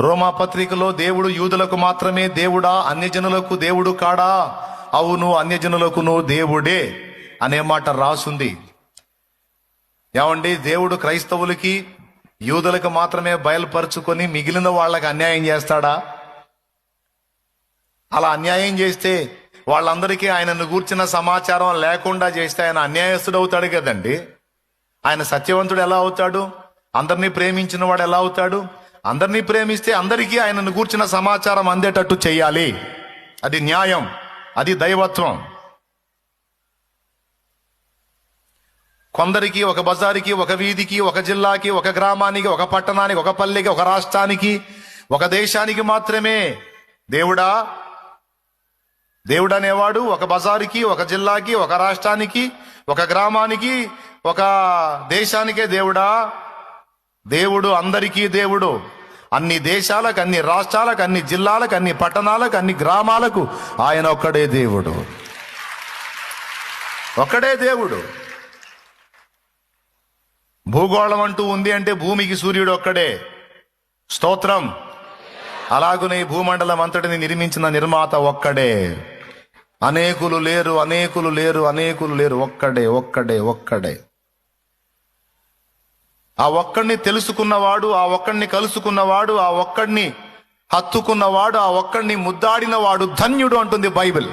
రోమా పత్రికలో దేవుడు యూదులకు మాత్రమే దేవుడా, అన్యజనులకు దేవుడు కాడా? అవును, అన్యజనులకును దేవుడే అనే మాట రాసుంది. ఏమండి, దేవుడు క్రైస్తవులకి యూదులకు మాత్రమే బయలుపరుచుకొని మిగిలిన వాళ్ళకి అన్యాయం చేస్తాడా? అలా అన్యాయం చేస్తే వాళ్ళందరికీ ఆయనను గూర్చిన సమాచారం లేకుండా చేస్తే ఆయన అన్యాయస్తుడు అవుతాడు కదండి. ఆయన సత్యవంతుడు ఎలా అవుతాడు? అందరినీ ప్రేమించిన వాడు ఎలా అవుతాడు? అందరినీ ప్రేమిస్తే అందరికీ ఆయనను గూర్చిన సమాచారం అందేటట్టు చెయ్యాలి. అది న్యాయం, అది దైవత్వం. కొందరికి, ఒక బజారుకి, ఒక వీధికి, ఒక జిల్లాకి, ఒక గ్రామానికి, ఒక పట్టణానికి, ఒక పల్లెకి, ఒక రాష్ట్రానికి, ఒక దేశానికి మాత్రమే దేవుడా. దేవుడు అనేవాడు ఒక బజారుకి, ఒక జిల్లాకి, ఒక రాష్ట్రానికి, ఒక గ్రామానికి, ఒక దేశానికే దేవుడా? దేవుడు అందరికీ దేవుడు. అన్ని దేశాలకు, అన్ని రాష్ట్రాలకు, అన్ని జిల్లాలకు, అన్ని పట్టణాలకు, అన్ని గ్రామాలకు ఆయన ఒక్కడే దేవుడు. ఒక్కడే దేవుడు. భూగోళం అంటూ ఉంది అంటే భూమికి సూర్యుడు ఒక్కడే. స్తోత్రం. అలాగునే ఈ భూమండలం అంతటిని నిర్మించిన నిర్మాత ఒక్కడే. అనేకులు లేరు, అనేకులు లేరు, అనేకులు లేరు. ఒక్కడే, ఒక్కడే, ఒక్కడే. ఆ ఒక్కడిని తెలుసుకున్నవాడు, ఆ ఒక్కడిని కలుసుకున్నవాడు, ఆ ఒక్కడిని హత్తుకున్నవాడు, ఆ ఒక్కడిని ముద్దాడినవాడు ధన్యుడు అంటుంది బైబిల్.